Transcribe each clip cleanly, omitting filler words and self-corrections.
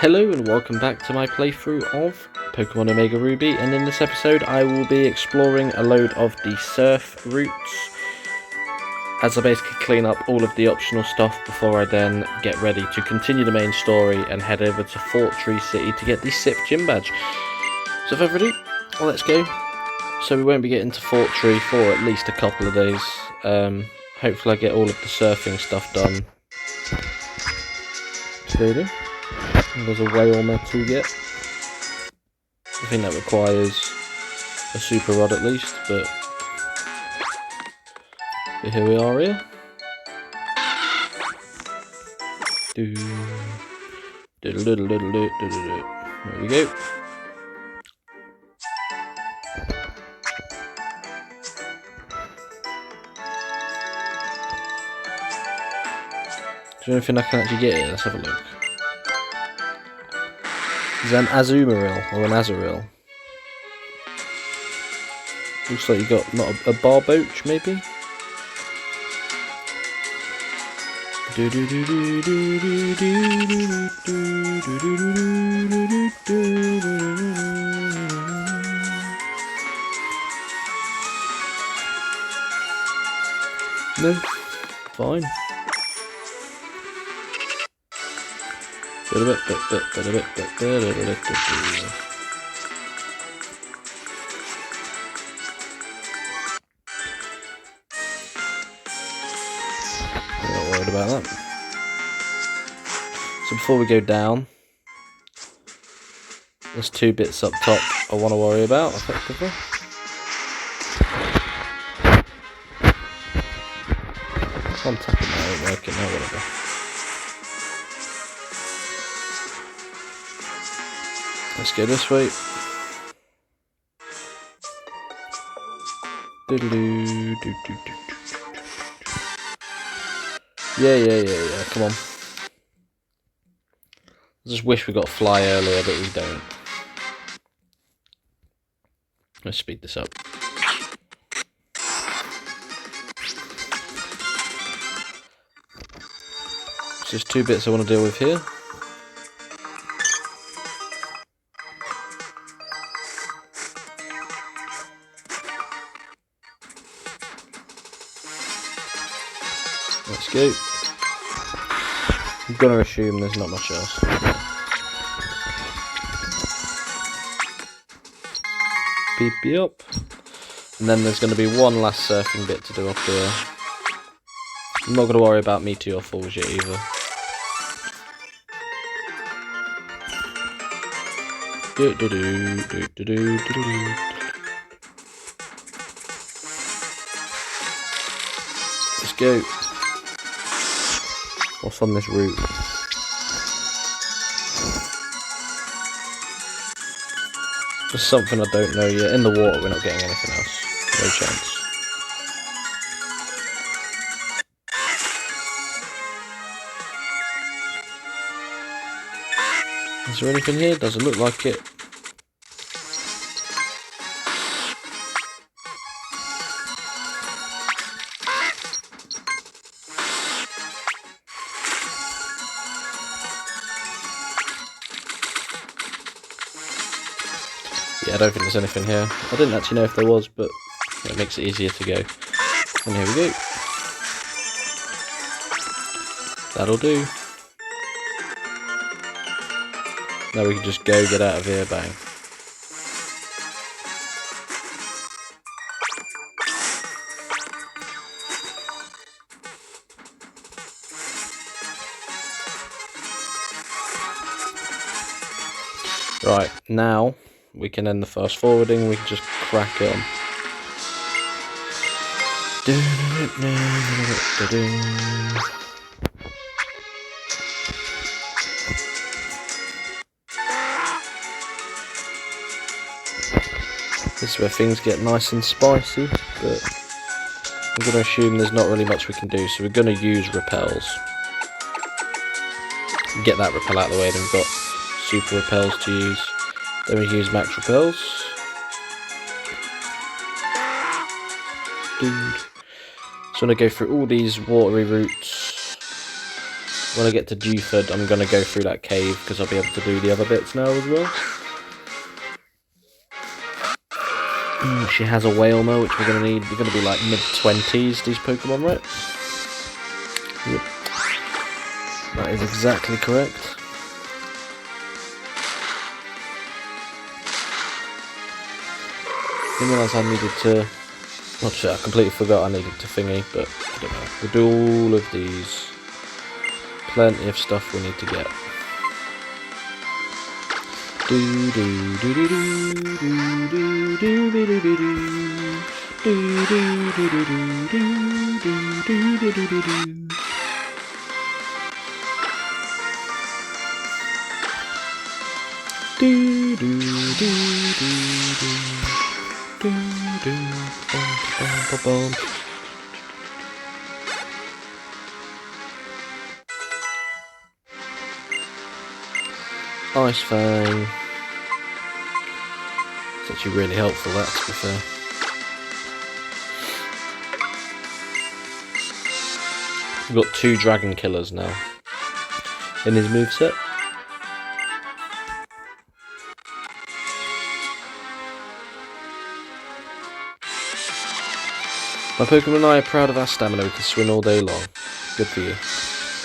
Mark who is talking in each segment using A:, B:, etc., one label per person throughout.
A: Hello and welcome back to my playthrough of Pokemon Omega Ruby, and in this episode I will be exploring a load of the surf routes as I basically clean up all of the optional stuff before I then get ready to continue the main story and head over to Fort Tree City to get the SIP gym badge. So without further ado, let's go. So we won't be getting to Fort Tree for at least a couple of days. Hopefully I get all of the surfing stuff done today. There's a whale med to get. I think that requires a super rod at least, but here we are here. There we go. Is there anything I can actually get here? Let's have a look. Is that an Azumarill or an Azurill? Looks like you got not a Barboach, maybe? No, fine. I'm not worried about that. So before we go down, there's two bits up top I want to worry about, effectively. I'm tapping that ain't working now, whatever. Let's go this way. Yeah, come on. I just wish we got fly earlier, but we don't. Let's speed this up. There's just two bits I want to deal with here. Let's go. I'm gonna assume there's not much else. Beep up. And then there's gonna be one last surfing bit to do up here. I'm not gonna worry about Meteor Falls yet either. Let's go. What's on this route? There's something I don't know yet. In the water we're not getting anything else. No chance. Is there anything here? Doesn't look like it. Yeah, I don't think there's anything here. I didn't actually know if there was, but it makes it easier to go. And here we go. That'll do. Now we can just go, get out of here, bang. Right, now we can end the fast forwarding, we can just crack it on. This is where things get nice and spicy, but I'm going to assume there's not really much we can do, so we're going to use repels. Get that repel out of the way, then we've got super repels to use. Then we use max repels. So I'm going to go through all these watery routes when I get to Dewford, I'm going to go through that cave because I'll be able to do the other bits now as well. She has a Wailmer, which we're going to need. We're going to be like mid-20s, these Pokemon, right? Yep. That is exactly correct. Didn't realise I needed to... Not sure, I completely forgot I needed to thingy, but I don't know. We'll do all of these. Plenty of stuff we need to get. Ice Fang. It's actually really helpful, that, to be fair. We've got 2 Dragon Killers now in his moveset. My Pokemon and I are proud of our stamina. We can swim all day long. Good for you.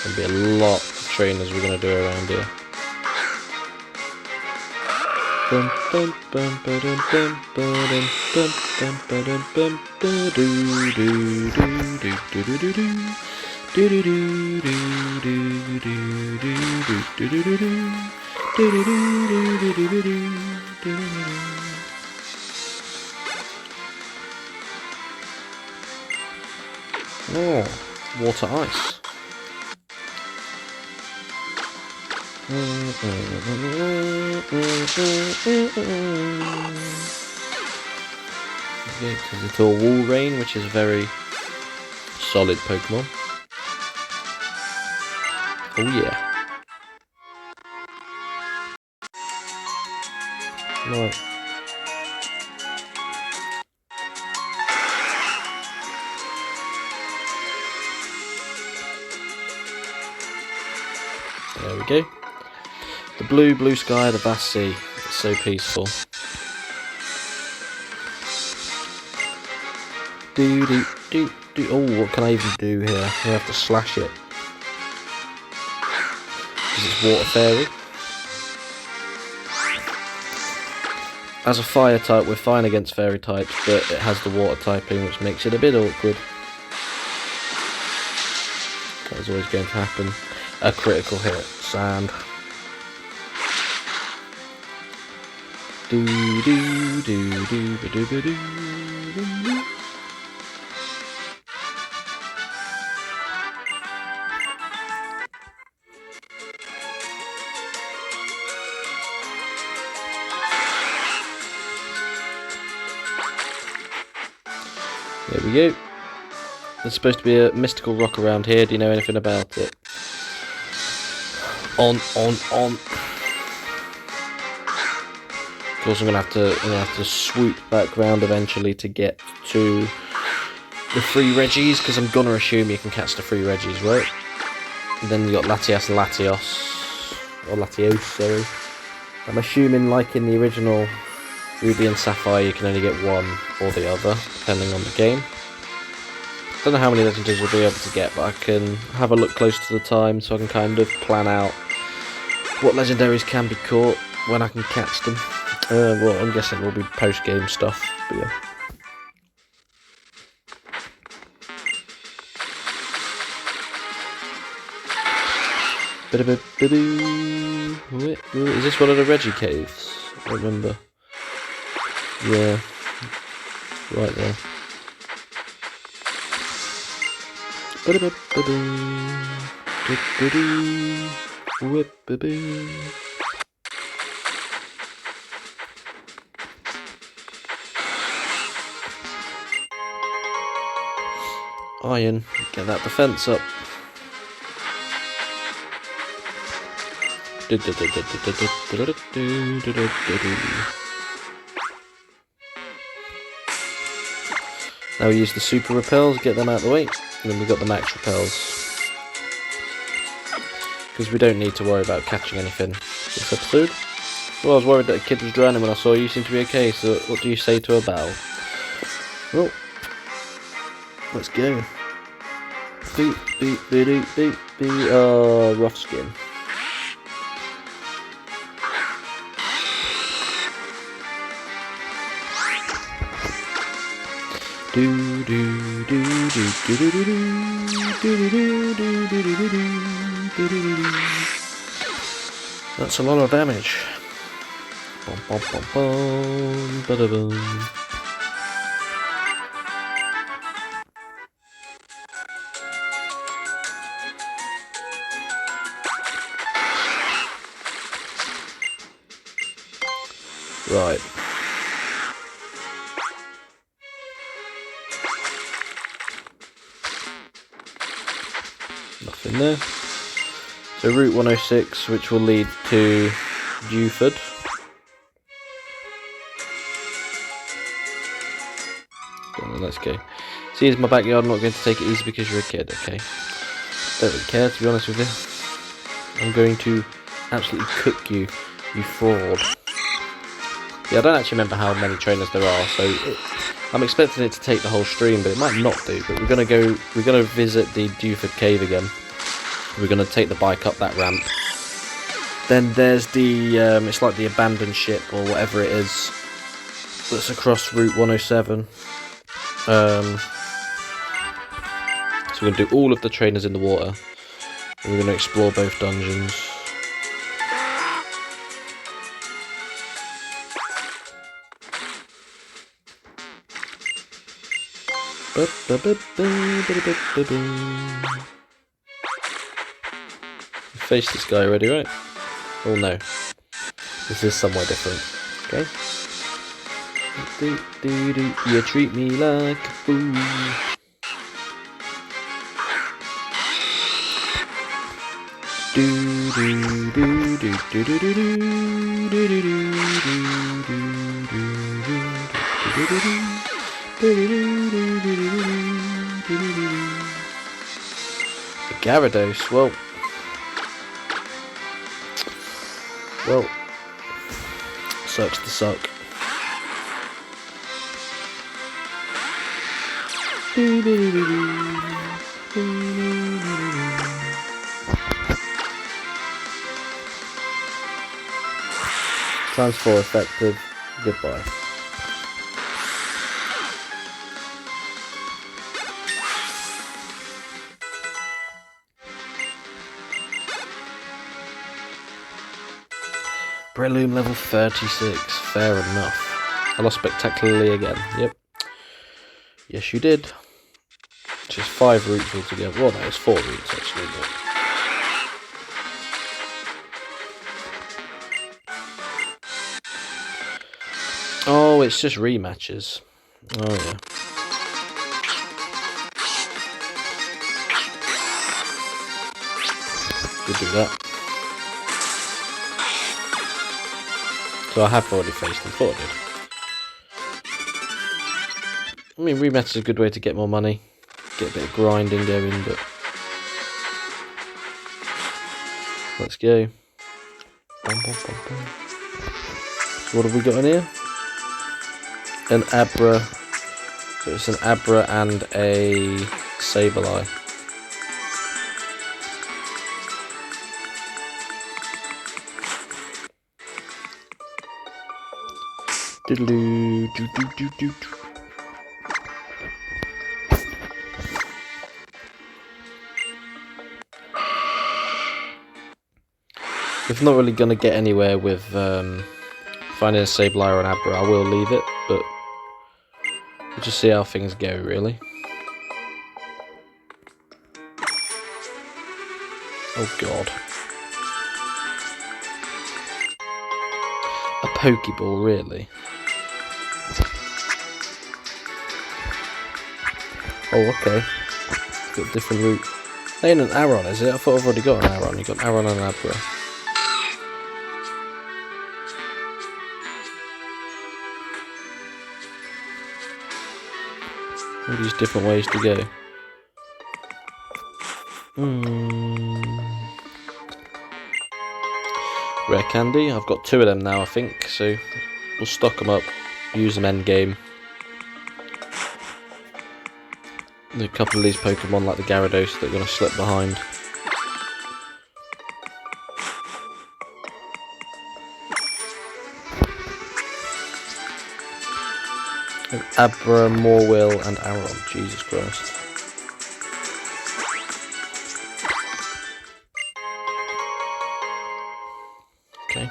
A: There'll be a lot of trainers we're going to do around here. Oh, water ice. Okay, turns into a Walrein, which is a very solid Pokemon. Oh yeah. Right. There we go. The blue sky, the vast sea. It's so peaceful. Oh, what can I even do here? I have to slash it. Because it's Water Fairy. As a fire type, we're fine against fairy types, but it has the water typing, which makes it a bit awkward. That was always going to happen. A critical hit. Sand. There we go. There's supposed to be a mystical rock around here. Do you know anything about it? On. Of course, I'm gonna have to swoop back round eventually to get to the 3 Regis, because I'm gonna assume you can catch the 3 Regis, right? And then you got Latias and Latios, or Latios, sorry. I'm assuming, like in the original Ruby and Sapphire, you can only get one or the other, depending on the game. Don't know how many legendaries we'll be able to get, but I can have a look close to the time so I can kind of plan out what legendaries can be caught when I can catch them. Well, I'm guessing it will be post-game stuff, but yeah. Is this one of the Regi caves? I don't remember. Yeah, right there. Iron, get that defense up. Now we use the super repels, get them out of the way, and then we've got the max repels. because we don't need to worry about catching anything this episode. Well, I was worried that a kid was drowning when I saw you seem to be okay, so what do you say to a bow? Well, let's go. Beep, beep, beep, beep, beep, beep. Oh, rough skin. Do do do do do do do do do do do do. That's a lot of damage. Bum bum bum bum ba da bum. Right. Nothing there. So Route 106, which will lead to Dewford. Let's go. See, it's my backyard. I'm not going to take it easy because you're a kid, okay? Don't really care, to be honest with you. I'm going to absolutely cook you, you fraud. Yeah, I don't actually remember how many trainers there are, so I'm expecting it to take the whole stream, but it might not do. But we're gonna visit the Dewford Cave again. We're gonna take the bike up that ramp. Then there's the it's like the abandoned ship or whatever it is that's across Route 107. So we're going to do all of the trainers in the water, and we're going to explore both dungeons. Face this guy already, right? Oh no, this is somewhere different. Okay. You treat me like a fool. Gyarados, well, sucks to suck. Times 4 effective. Goodbye. Breloom level 36. Fair enough. I lost spectacularly again. Yep. Yes, you did. Just 5 routes altogether. Well, no, it's 4 routes actually. But... oh, it's just rematches. Oh, yeah. We'll do that. So I have already faced them. Thought I did. I mean, rematch is a good way to get more money. Get a bit of grinding going, but... let's go. So what have we got in here? An Abra. So it's an Abra and a Sableye. Doodaloo, doo doo doo doo. If I'm not really going to get anywhere with finding a Sableye or an Abra, I will leave it, but we'll just see how things go, really. Oh god. A Pokeball, really? Oh, okay. Got a different route. Ain't an Aron, is it? I thought I've already got an Aron. You got an Aron and an Abra. All these different ways to go. Rare candy. I've got 2 of them now, I think, so we'll stock them up, use them end game. A couple of these Pokemon, like the Gyarados, that are going to slip behind. Abra, Morwheel, and Aron. Jesus Christ. Okay.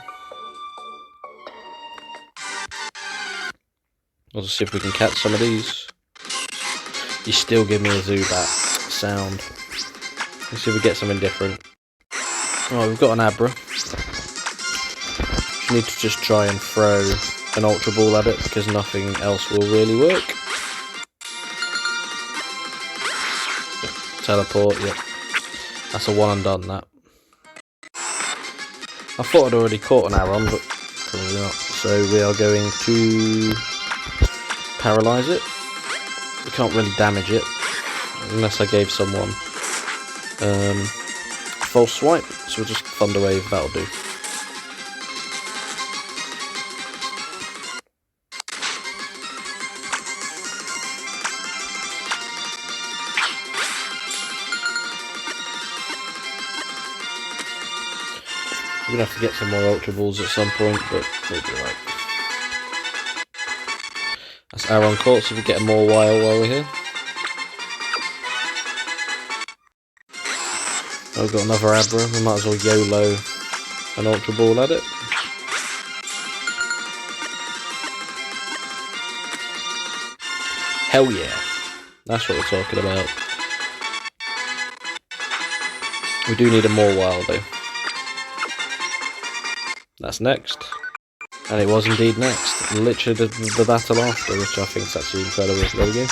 A: I'll just see if we can catch some of these. You still give me a Zubat sound. Let's see if we get something different. Oh, we've got an Abra. Need to just try and throw an Ultra Ball at it because nothing else will really work. Teleport, yep. That's a one and done, that. I thought I'd already caught an Aron, but probably not. So we are going to paralyze it. We can't really damage it unless I gave someone false swipe, so we'll just Thunder Wave, that'll do. We're gonna have to get some more Ultra Balls at some point, but we'll be right. That's Aron caught, so we get more while we're here. Oh, we've got another Abra, we might as well YOLO an Ultra Ball at it. Hell yeah, that's what we're talking about. We do need a more while though. That's next. And it was indeed next. Literally the battle after, which I think is actually incredible. There we go.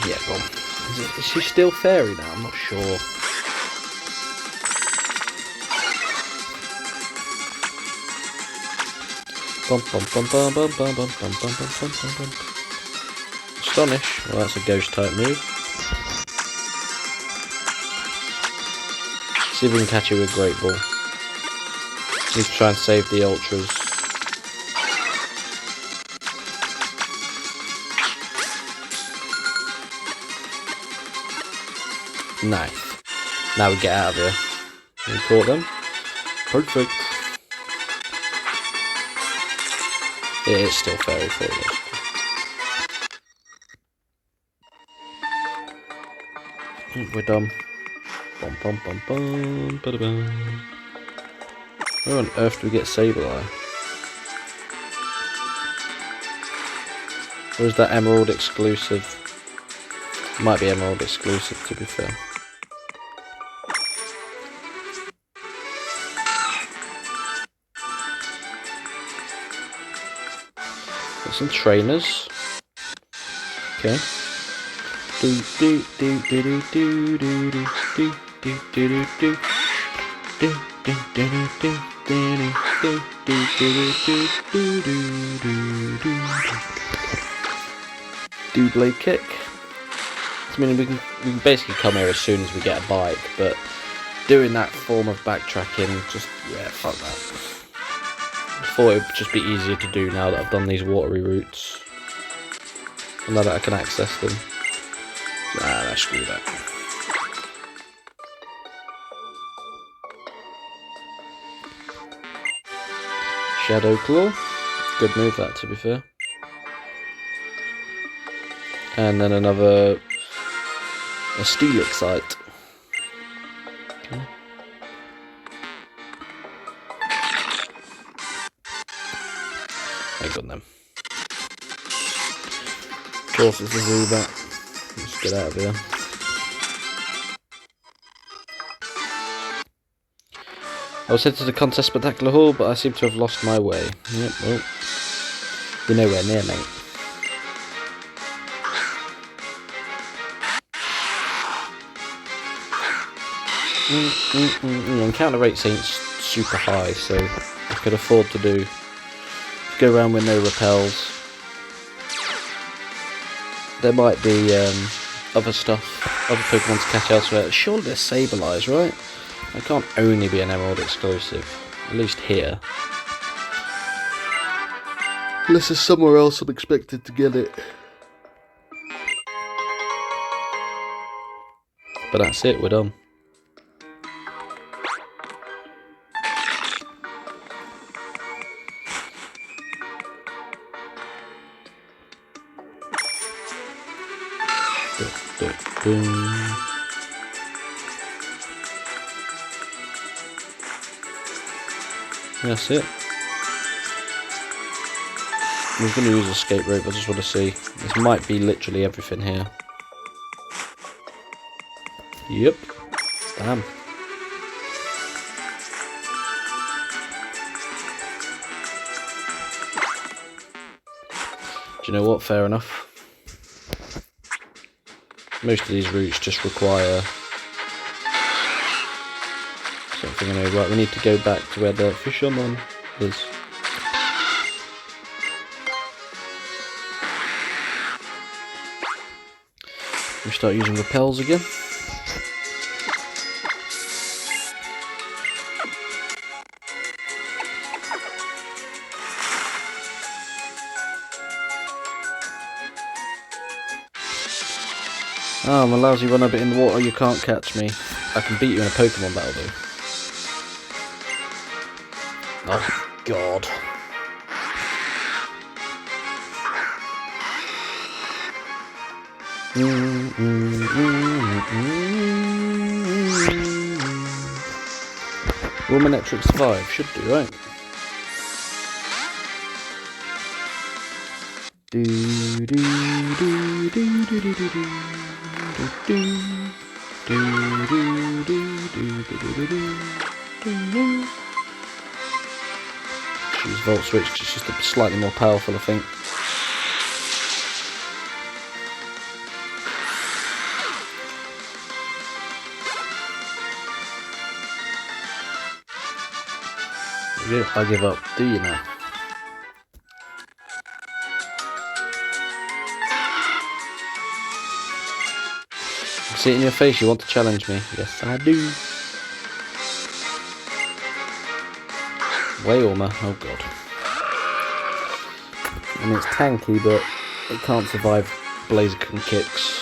A: Yeah, go on. Is she still fairy now? I'm not sure. Astonish. Well, that's a ghost type move. See if we can catch it with Great Ball. Need to try and save the Ultras. Nice. Now we get out of here. We caught them. Perfect. It is still fairy foolish. We're done. Bum bum bum bum ba da bum. Where on earth do we get Sableye? Or is that Emerald exclusive? Might be Emerald exclusive, to be fair. Got some trainers. Okay. Do do do do do do do do do do do do do do do do blade kick. I mean, we can basically come here as soon as we get a bike, but doing that form of backtracking, just yeah, fuck that. I thought it would just be easier to do now that I've done these watery routes, and now that I can access them. Nah, screw that. Shadow Claw. Good move that, to be fair. And then another... a Steelix site. Okay. I got them. Of course it's a Zubat. Let's get out of here. I was headed to the contest spectacular hall, but I seem to have lost my way. Yep, well, you're nowhere near, mate. Encounter rates ain't super high, so I could afford to go around with no repels. There might be other stuff, other Pokemon to catch elsewhere. Surely there's Sableyes, right? It can't only be an Emerald exclusive, at least here. Unless there's somewhere else I'm expected to get it. But that's it, we're done. That's it. I was going to use escape rope, I just want to see. This might be literally everything here. Yep. Damn. Do you know what? Fair enough. Most of these routes just require something. Anyway, right, we need to go back to where the fisherman is. We start using repels again. Oh, I'm a lousy runner, but in the water you can't catch me. I can beat you in a Pokemon battle though. Oh, God. Will Manectric survive? Should do, right? Do do do do do do do do do. Choose Volt Switch because it's just slightly more powerful, I think. I give up. Do you now? I see it in your face. You want to challenge me? Yes, I do. Wailmer. Oh God. I mean, it's tanky, but it can't survive Blaziken kicks.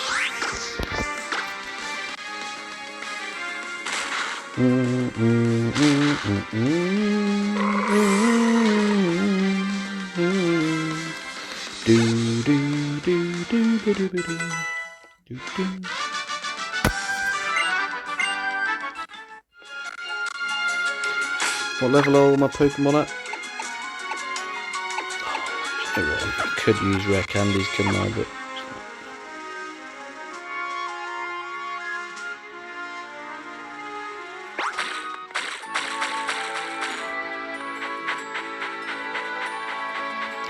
A: What level are all my Pokemon at? I could use rare candies, couldn't I? But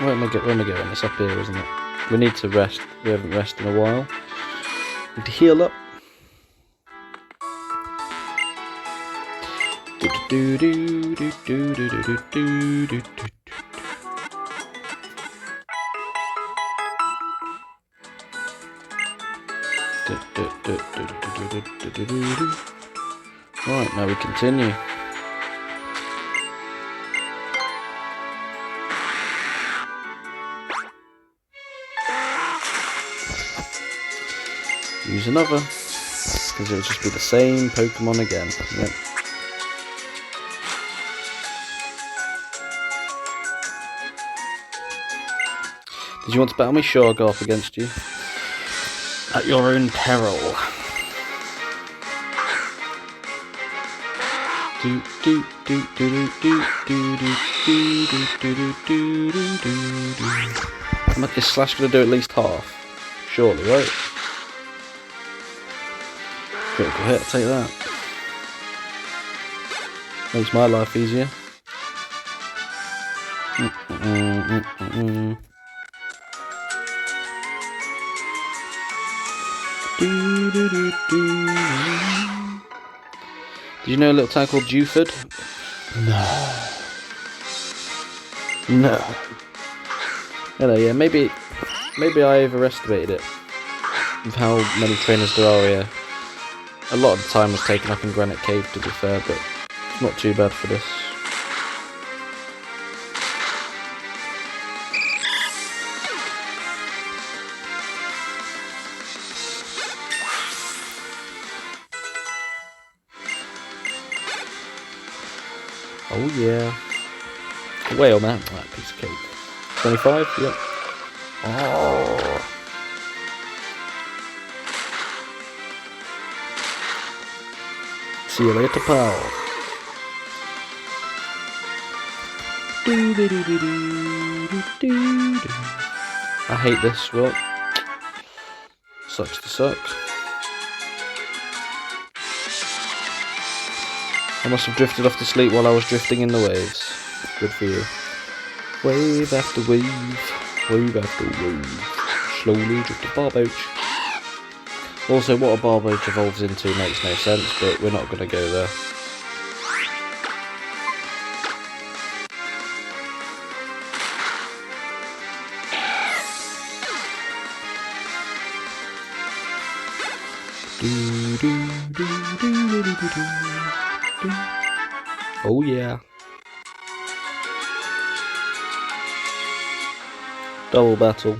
A: where am I going? It's up here, isn't it? We need to rest. We haven't rested in a while. Need to heal up. Right, now we continue. Use another, because it'll just be the same Pokemon again. Yep. Did you want to battle me? Sure, I'll go up against you. At your own peril. Is Slash going to do at least half? Surely, right? Critical hit, I'll take that. Makes my life easier. Did you know a little town called Dewford? No. Hello, yeah, maybe I overestimated it. With how many trainers there are here. A lot of the time was taken up in Granite Cave, to be fair, but it's not too bad for this. Oh yeah. Whale man, that piece of cake. 25, yep. Oh. See you later, pal. I hate this, well, sucks to suck. I must have drifted off to sleep while I was drifting in the waves. Good for you. Wave after wave, wave after wave. Slowly drift a barboach. Also, what a barboach evolves into makes no sense, but we're not going to go there. Oh yeah. Double battle.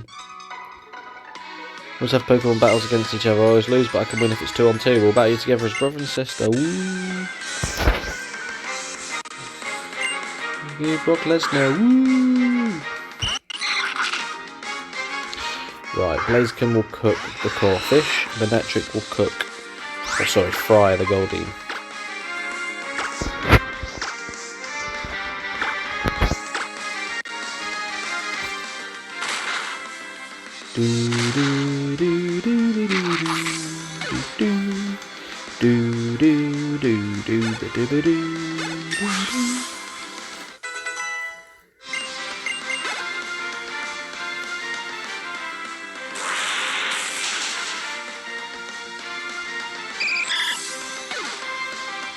A: Let's have Pokemon battles against each other. I always lose, but I can win if it's 2 on 2. We'll battle you together as brother and sister. Woo! You Brock Lesnar. Woo! Right, Blaziken will cook the core fish. Manectric will cook, fry the Goldeen.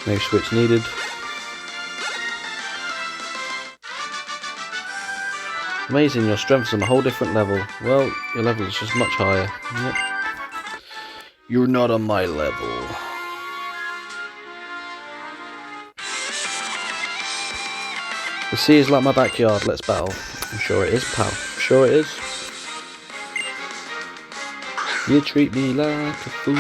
A: No switch needed. Amazing, your strength's on a whole different level. Well, your level is just much higher. Yep. You're not on my level. The sea is like my backyard, let's battle. I'm sure it is, pal. I'm sure it is. You treat me like a fool.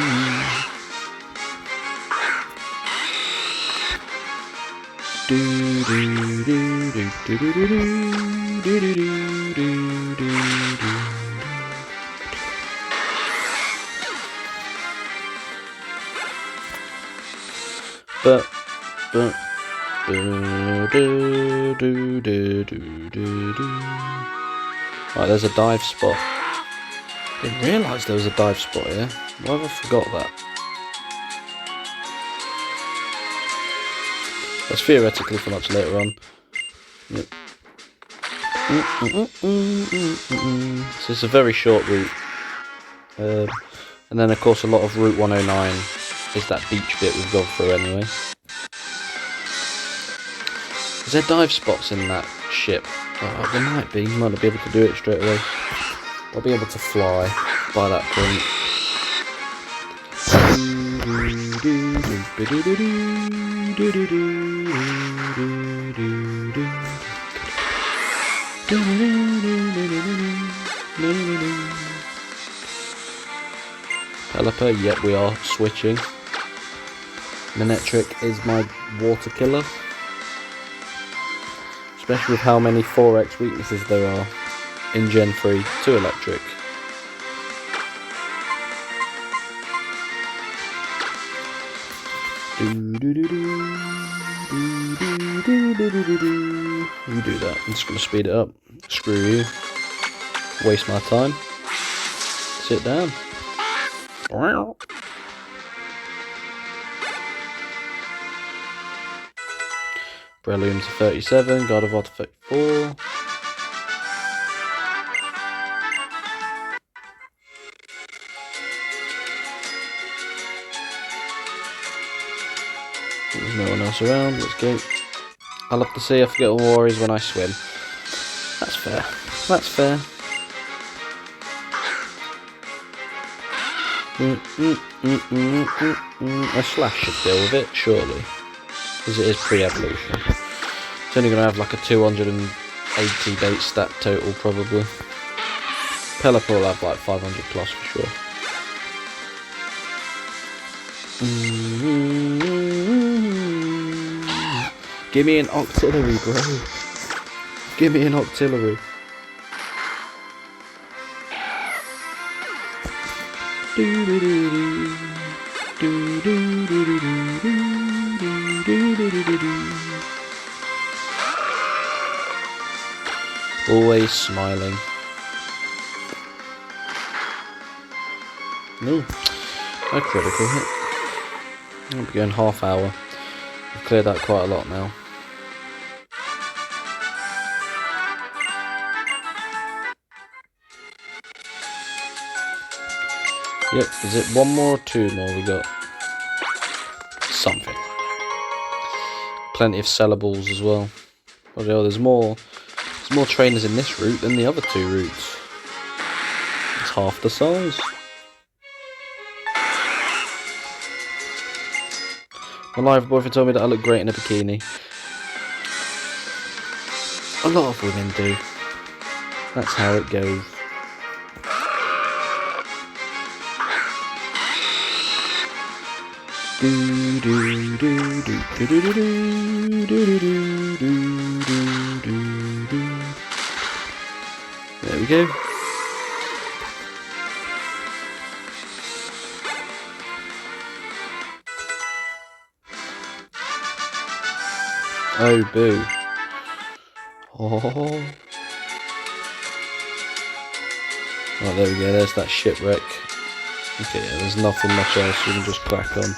A: Right, there's a dive spot. Didn't realise there was a dive spot here. Why have I forgot that? That's theoretically for much later on. Yep. So it's a very short route. And then of course a lot of Route 109 is that beach bit we've gone through anyway. Is there dive spots in that ship? Oh, there might be. Might not be able to do it straight away. I'll be able to fly by that point. Pelipper, yep, we are switching. Manectric is my water killer. Especially with how many 4x weaknesses there are in Gen 3 to electric. You do that. I'm just going to speed it up. Screw you. Waste my time. Sit down. Breloom to 37, Gardevoir to 34. There's no one else around, let's go. I love to see I forget all worries when I swim. That's fair. That's fair. A slash should deal with it, surely. Because it is pre-evolution. It's only going to have like a 280 bait stat total, probably. Pelipper will have like 500 plus for sure. Give me an Octillery, bro. Give me an Octillery. Always smiling. No, a critical hit. I'll be going half hour. I've cleared out quite a lot now. Yep, is it one more or two more we got? Something like that. Plenty of sellables as well. Oh, there's more trainers in this route than the other two routes. It's half the size. My live boyfriend told me that I look great in a bikini. A lot of women do. That's how it goes. There we go. Oh, boo. Oh. Right, there we go, there's that shipwreck. Okay, yeah, there's nothing much else, we can just crack on.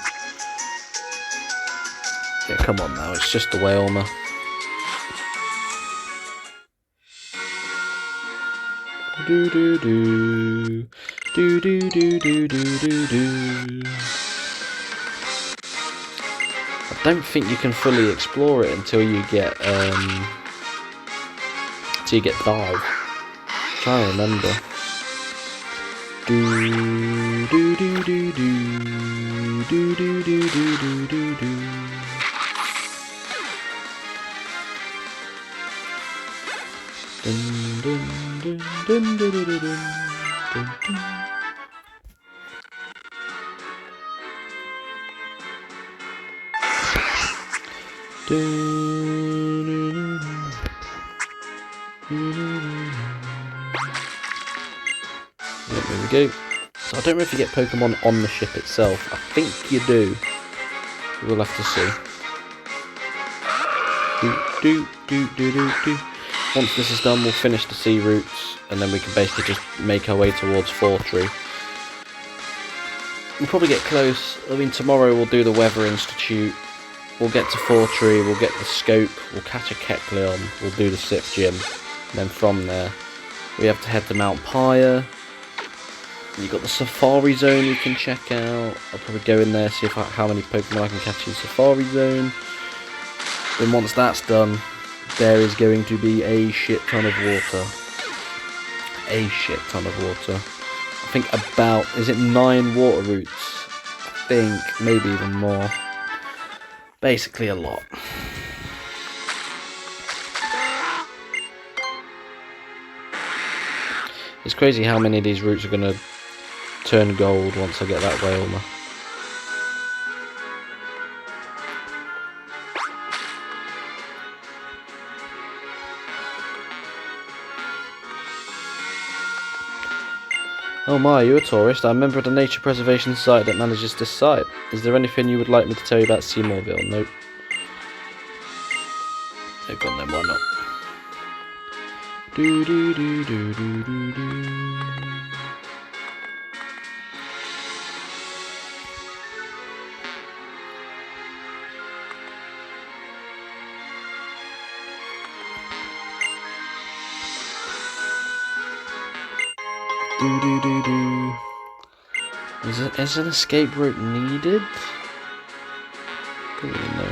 A: Yeah, come on now, it's just the Whalmer. Do do do. Do do do do do do do. I don't think you can fully explore it until you get dive. I'm trying to remember. Do do do do do do do do do do do. Dun dun dun dun dun dun dun dun dun. There we go. So I don't know if you get Pokemon on the ship itself. I think you do. We'll have to see. Once this is done, we'll finish the sea routes, and then we can basically just make our way towards Fortree. We'll probably get close. I mean, tomorrow we'll do the Weather Institute. We'll get to Fortree, we'll get the Scope, we'll catch a Kecleon, we'll do the Sip Gym, and then from there we have to head to Mount Pyre. You've got the Safari Zone you can check out. I'll probably go in there, see how many Pokemon I can catch in Safari Zone. Then once that's done, there is going to be a shit ton of water. A shit ton of water. I think about, is it 9 water routes? I think, maybe even more. Basically a lot. It's crazy how many of these routes are going to turn gold once I get that Whalmer. Oh my, you're a tourist. I'm a member of the Nature Preservation Society that manages this site. Is there anything you would like me to tell you about Seymourville? Nope. They've gone then, why not? Do do do do do do do. Do do do do. Is an escape route needed? Don't really know.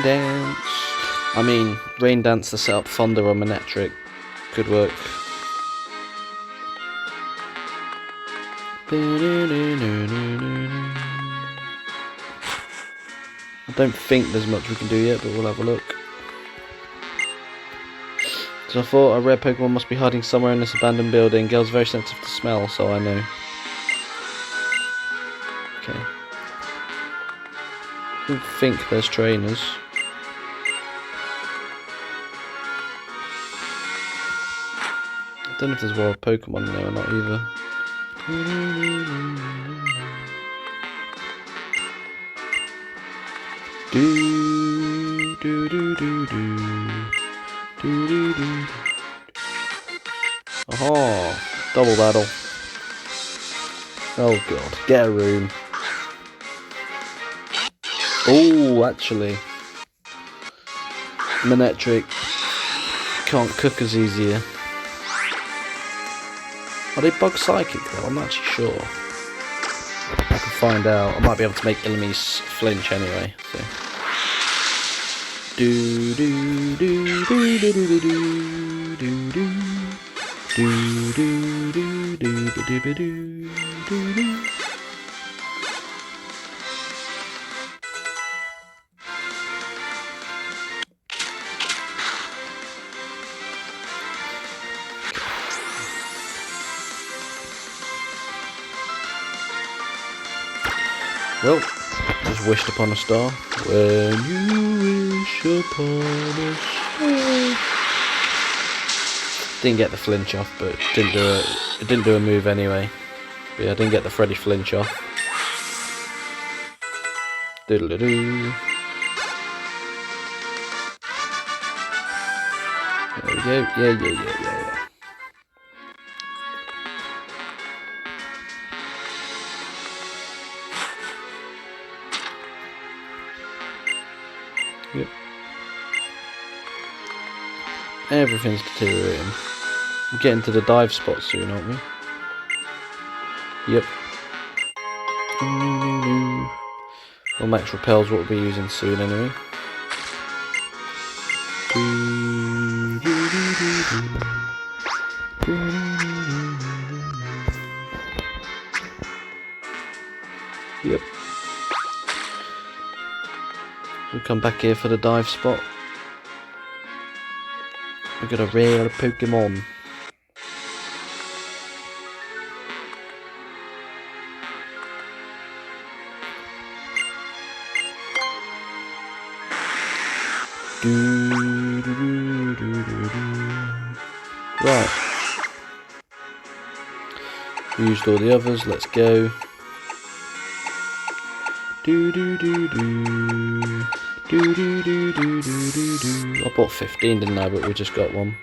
A: Dance. I mean, Rain Dance to set up Thunder on Manectric could work. I don't think there's much we can do yet, but we'll have a look. So I thought a rare Pokemon must be hiding somewhere in this abandoned building. Girl's very sensitive to smell, so I know. Okay. I don't think there's trainers. I don't know if there's wild Pokemon in there or not either. Oh, double battle. Oh god, get a room. Oh, actually, Manectric can't cook as easier. Are they bug psychic though? I'm not actually sure. I can find out. I might be able to make enemies flinch anyway. So. Do do do do do do do do do do do do do do do do. Well, just wished upon a star. When you wish upon a star. Didn't get the flinch off, but it didn't do a move anyway. But yeah, I didn't get the Freddy flinch off. Doodle doo. There we go. Yeah. Yep. Everything's deteriorating. We're getting to the dive spot soon, aren't we? Yep. Well, Max Repel's what we'll be using soon anyway. Yep. We'll come back here for the dive spot. We've got a rare Pokemon. Right. We used all the others, let's go. I bought 15, didn't I? But we just got one.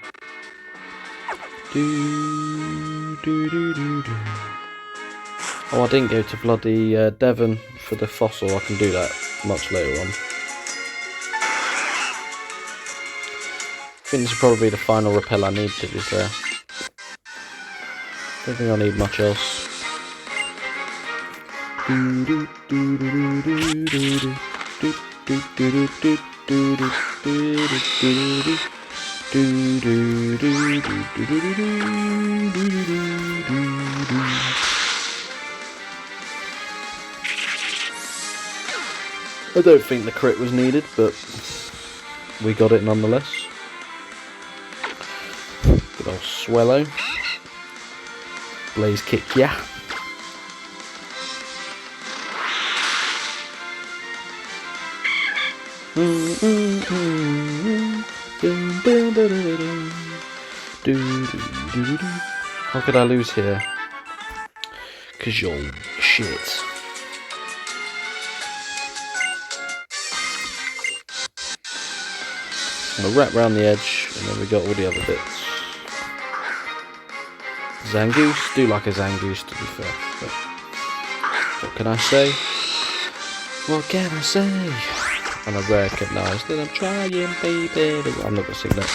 A: Oh, I didn't go to bloody Devon for the fossil. I can do that much later on. I think this will probably be the final repel I need, to be fair. Don't think I need much else. I don't think the crit was needed, but we got it nonetheless. Good old Swellow. Blaze kick, yeah. How could I lose here? 'Cause you're shit. I'm gonna wrap around the edge, and then we got all the other bits. Zangoose, do like a Zangoose, to be fair. But what can I say? What can I say? And I recognise that I'm trying, baby. I'm not gonna sing that.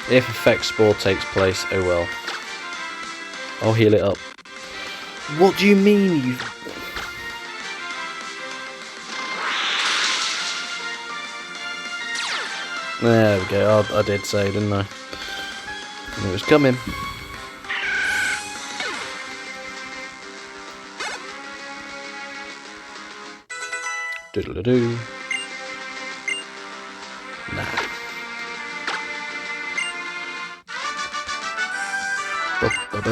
A: If effect spore takes place, oh well. I'll heal it up. What do you mean you... There we go, I did say, didn't I? It was coming. Doodle-doo. Nah. There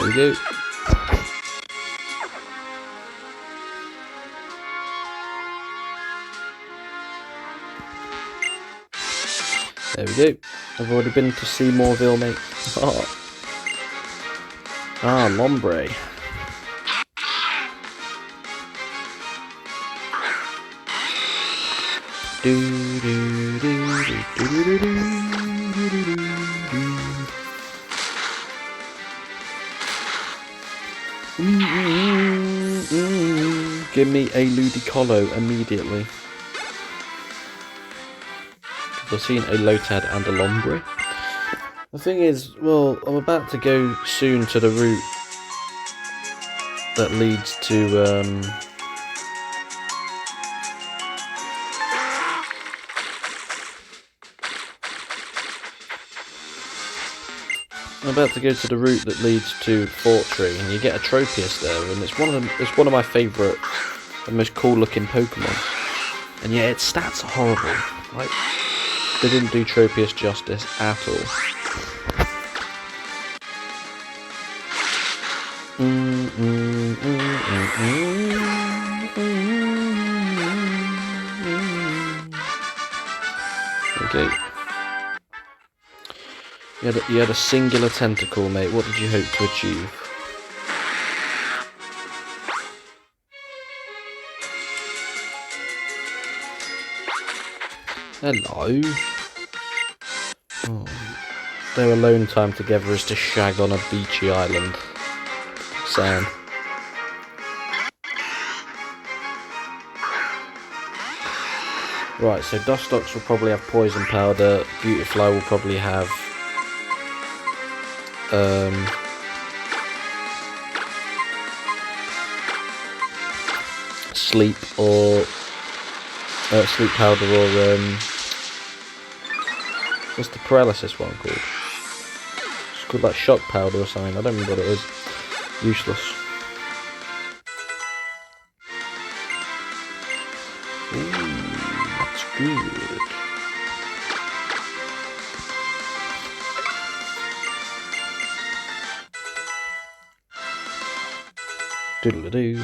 A: we go. There we go. I've already been to Seymourville, mate. Oh. Ah, Lombre. Give me a Ludicolo immediately. I've seen a Lotad and a Lombre. The thing is, well, I'm about to go soon to the route that leads to, I'm about to go to the route that leads to Fort Tree, and you get a Tropius there, and it's one of my favourite and most cool looking Pokemon. And yet its stats are horrible. Like, they didn't do Tropius justice at all. Okay. You had a singular tentacle, mate. What did you hope to achieve? Hello. Oh. Their alone time together is to shag on a beachy island. Sam. Right, so Dustox will probably have Poison Powder, Beautifly will probably have Sleep or Sleep Powder or what's the paralysis one called? It's called like Shock Powder or something, I don't remember what it is. Useless. Ooh, that's good. Doodle-doo.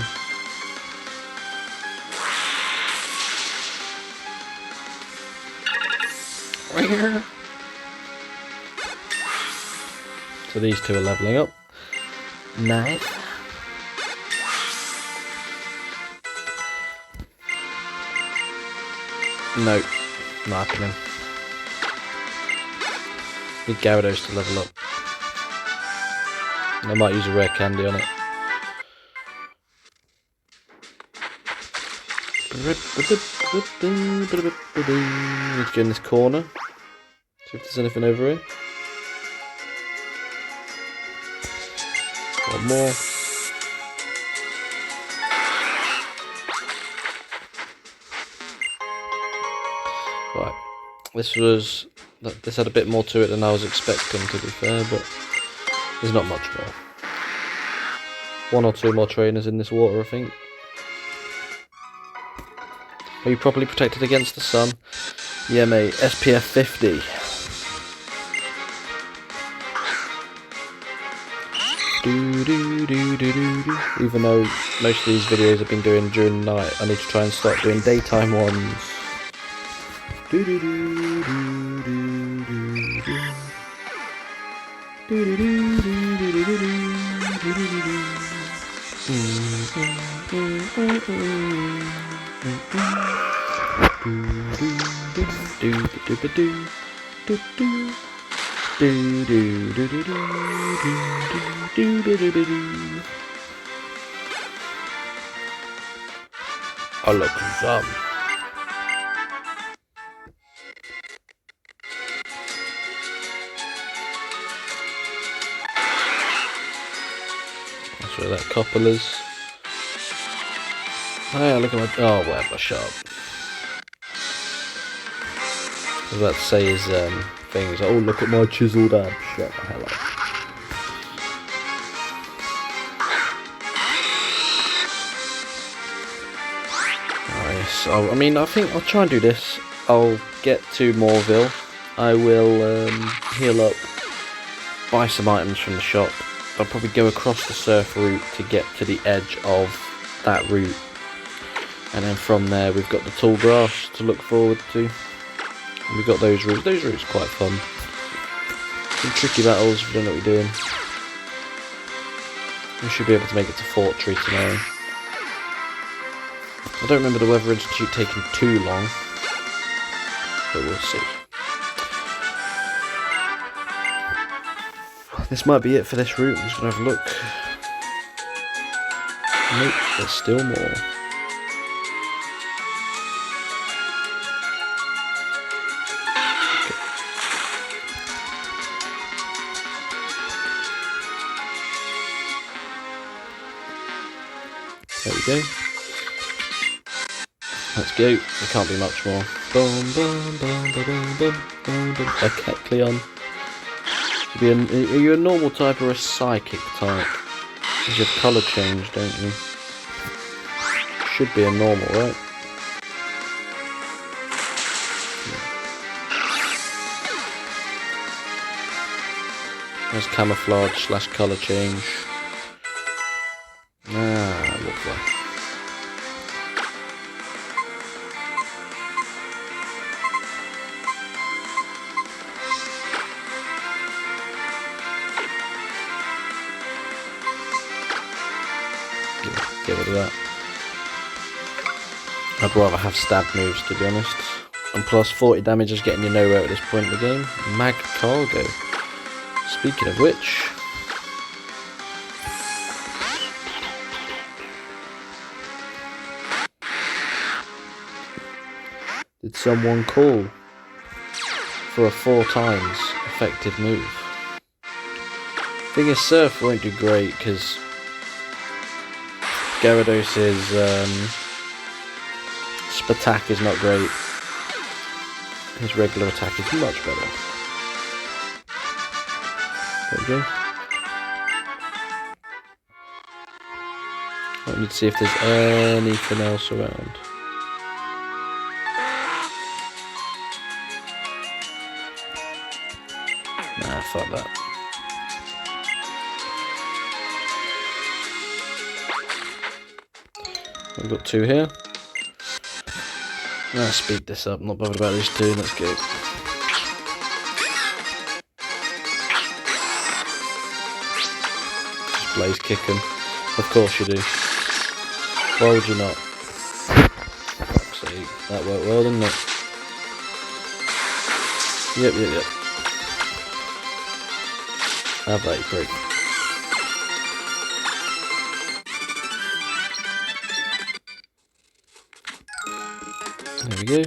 A: So these two are leveling up. Nice. No, not happening. Need Gyarados to level up. I might use a rare candy on it. Need to go in this corner. See if there's anything over here. One more. Right. This had a bit more to it than I was expecting, to be fair, but there's not much more. One or two more trainers in this water, I think. Are you properly protected against the sun? Yeah, mate. SPF 50. Even though most of these videos I've been doing during the night, I need to try and start doing daytime ones. Alakazam. That's where that couple is. Hey, look at my. Oh, whatever, shut up. I was about to say his thing. He's like, oh, look at my chiseled abs. Shut the hell up. Nice. I mean, I think I'll try and do this. I'll get to Moorville. I will heal up, buy some items from the shop. I'll probably go across the surf route to get to the edge of that route. And then from there we've got the tall grass to look forward to. And we've got those routes. Those routes are quite fun. Some tricky battles if you don't know what you're doing. We should be able to make it to Fort Tree tomorrow. I don't remember the Weather Institute taking too long, but we'll see. This might be it for this route. I'm just going to have a look. Nope, there's still more. There we go. Let's go. There can't be much more. Boom, boom, boom, boom, boom, boom, boom, boom. A Kecleon. Are you a normal type or a psychic type? Because you have colour change, don't you? Should be a normal, right? There's camouflage / colour change. Ah, lovely. Get rid of that. I'd rather have stab moves, to be honest. And plus 40 damage is getting you nowhere at this point in the game. Magcargo. Speaking of which, did someone call for a 4 times effective move? Thing is, Surf won't do great because Gyarados' Spatak is not great. His regular attack is much better. There we go. I need to see if there's anything else around. Nah, fuck that. We've got 2 here. Let's speed this up, not bothered about these 2, let's go. Just blaze kick him. Of course you do. Why would you not? Fuck's sake, that worked well, didn't it? Yep. Have that, you prick. There we go.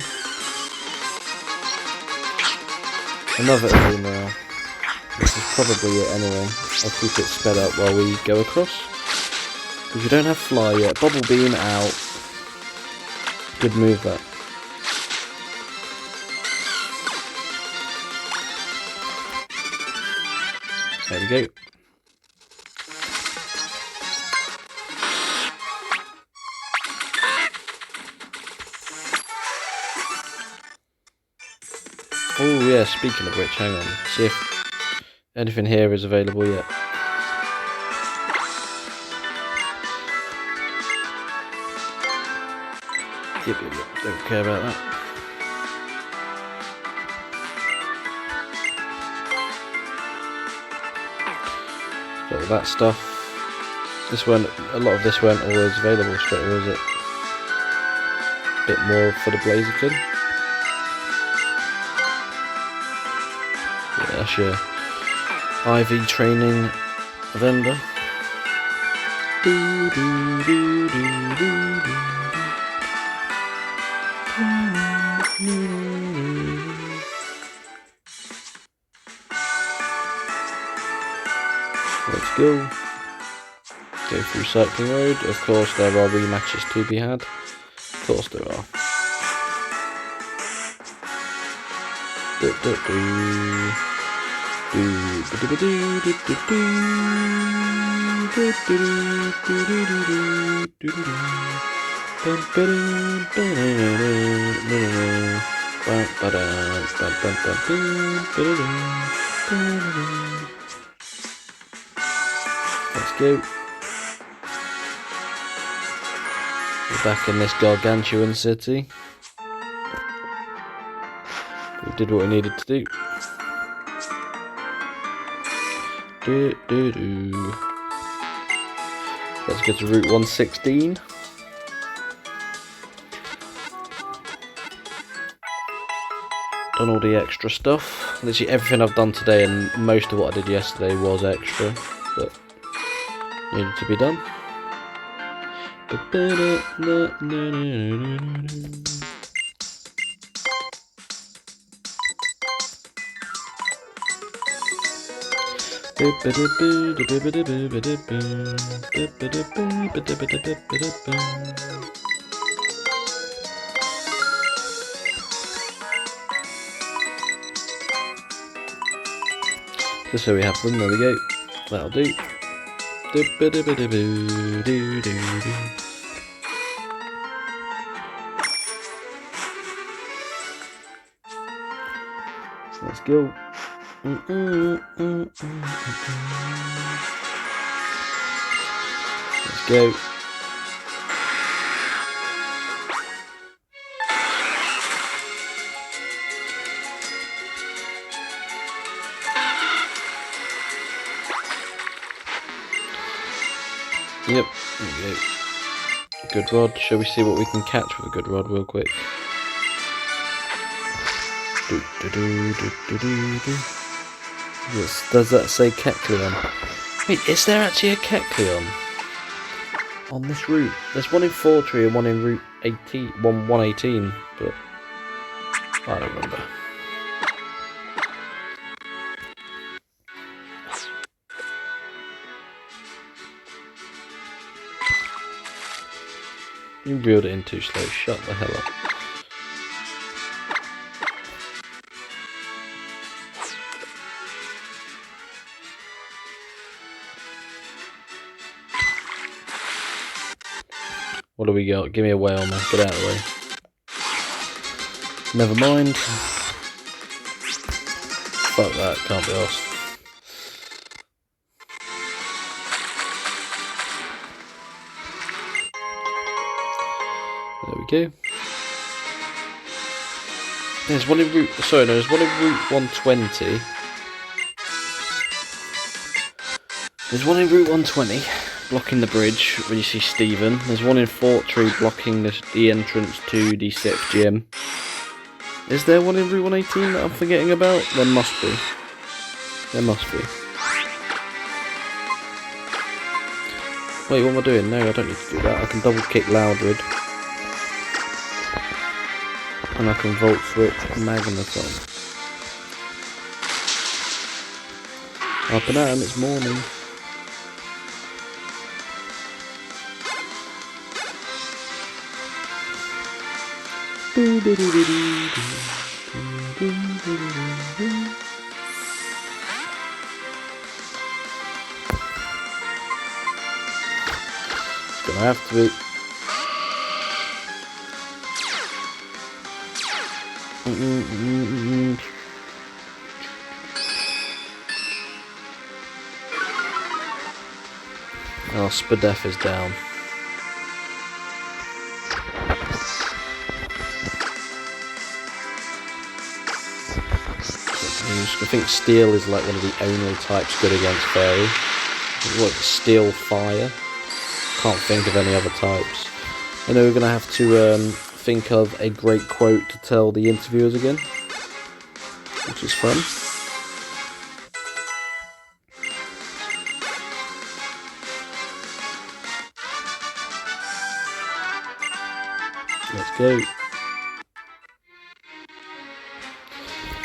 A: Another email. This is probably it anyway. I'll keep it sped up while we go across. Because we don't have Fly yet. Bubble Beam out. Good move that. There we go. Oh yeah, speaking of which, hang on. See if anything here is available yet. Yep, don't care about that. Got all that stuff. A lot of this weren't always available straight away, was it? Bit more for the Blaziken. Yeah, that's your IV training vendor. Let's go. Go through Cycling Road. Of course, there are rematches to be had. Of course, there are. Let's go. We're back in this gargantuan city. We did what we needed to do. Let's go to Route 116. Done all the extra stuff. Literally everything I've done today and most of what I did yesterday was extra, but needed to be done. Just so we have them, there we go. That'll do. Let's go. Let's go. Yep, there we go. Good rod. Shall we see what we can catch with a good rod real quick? Yes, does that say Kecleon? Wait, is there actually a Kecleon on this route? There's one in Fortree and one in Route 118, but I don't remember. You reeled it in too slow, shut the hell up. What do we got? Give me a whale, man. Get out of the way. Never mind. Fuck that, can't be asked. There we go. There's one in Route... Sorry, no, there's one in Route 120. There's one in Route 120, blocking the bridge when you see Stephen. There's one in Fortree blocking the entrance to the 6th gym. Is there one in Route 118 that I'm forgetting about? There must be. There must be. Wait, what am I doing? No, I don't need to do that. I can double kick Loudred. And I can Volt Switch Magneton. Up and at 'em, it's morning. It's gonna have to be. Oh, Spadef is down. I think Steel is like one of the only types good against Fairy. What, Steel Fire? Can't think of any other types. I know we're going to have to think of a great quote to tell the interviewers again, which is fun. Let's go.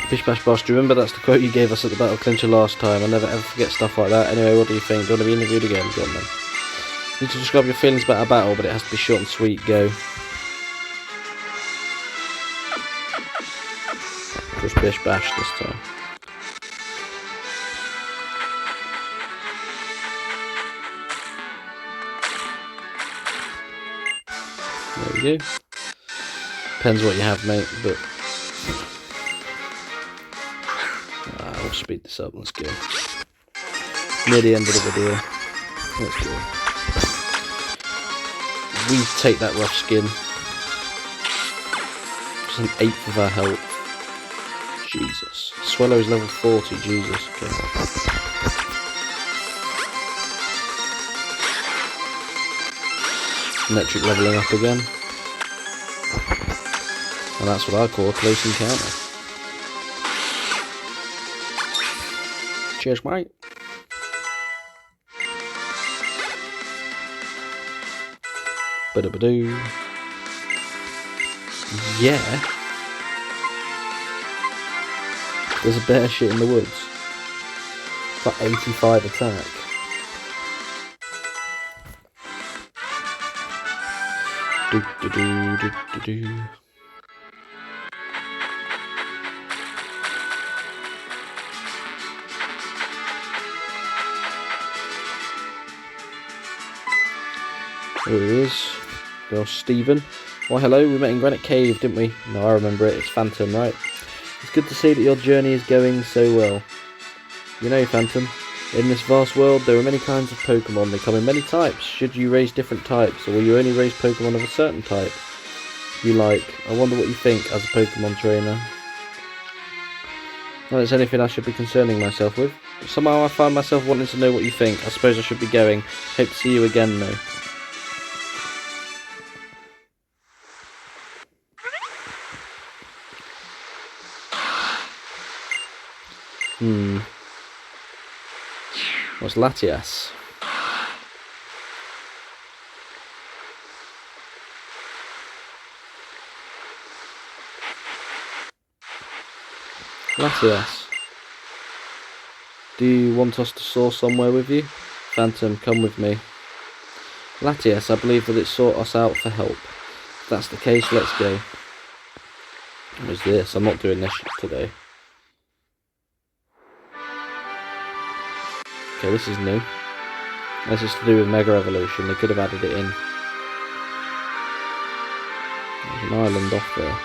A: Bish Bash Bosh, do you remember that's the quote you gave us at the Battle Clincher last time? I'll never ever forget stuff like that. Anyway, what do you think? Do you want to be interviewed again? Go on then. You need to describe your feelings about a battle, but it has to be short and sweet. Go. Just Bish Bash this time. There we go. Depends what you have, mate, but we'll speed this up. Let's go. Near the end of the video. Let's go. We take that rough skin. Just an eighth of our health. Jesus. Swellow's level 40. Jesus. Okay. Metric leveling up again. And that's what I call a close encounter. Cheers, mate. Ba-da-ba-doo. Yeah. There's a bear shit in the woods. It's got 85 attack. Do-do-do-do-do-do. There he is. Girl Stephen. Why hello, we met in Granite Cave, didn't we? No, I remember it. It's Phantom, right? It's good to see that your journey is going so well. You know, Phantom, in this vast world there are many kinds of Pokemon. They come in many types. Should you raise different types, or will you only raise Pokemon of a certain type you like? I wonder what you think as a Pokemon trainer. Well, there's anything I should be concerning myself with. Somehow I find myself wanting to know what you think. I suppose I should be going. Hope to see you again though. What's Latias? Latias. Do you want us to soar somewhere with you? Phantom, come with me. Latias, I believe that it sought us out for help. If that's the case, let's go. What is this? I'm not doing this today. Okay, this is new. This is to do with Mega Evolution. They could have added it in. There's an island off there.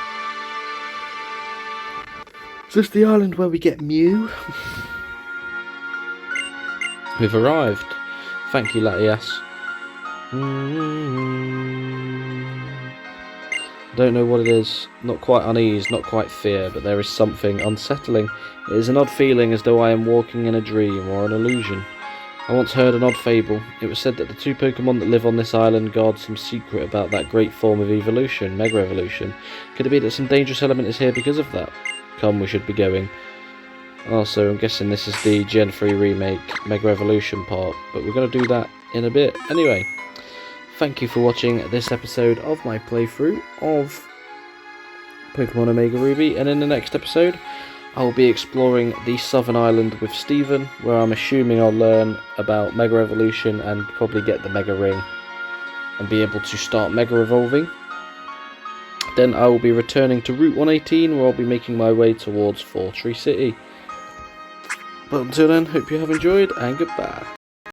A: Is this the island where we get Mew? We've arrived. Thank you, Latias. Don't know what it is. Not quite unease, not quite fear, but there is something unsettling. It is an odd feeling as though I am walking in a dream or an illusion. I once heard an odd fable. It was said that the two Pokemon that live on this island guard some secret about that great form of evolution, Mega Evolution. Could it be that some dangerous element is here because of that? Come, we should be going. Also, I'm guessing this is the Gen 3 remake, Mega Evolution part, but we're going to do that in a bit. Anyway, thank you for watching this episode of my playthrough of Pokemon Omega Ruby, and in the next episode I will be exploring the Southern Island with Stephen, where I'm assuming I'll learn about Mega Evolution and probably get the Mega Ring and be able to start Mega Evolving. Then I will be returning to Route 118, where I'll be making my way towards Fortree City. But until then, hope you have enjoyed, and goodbye.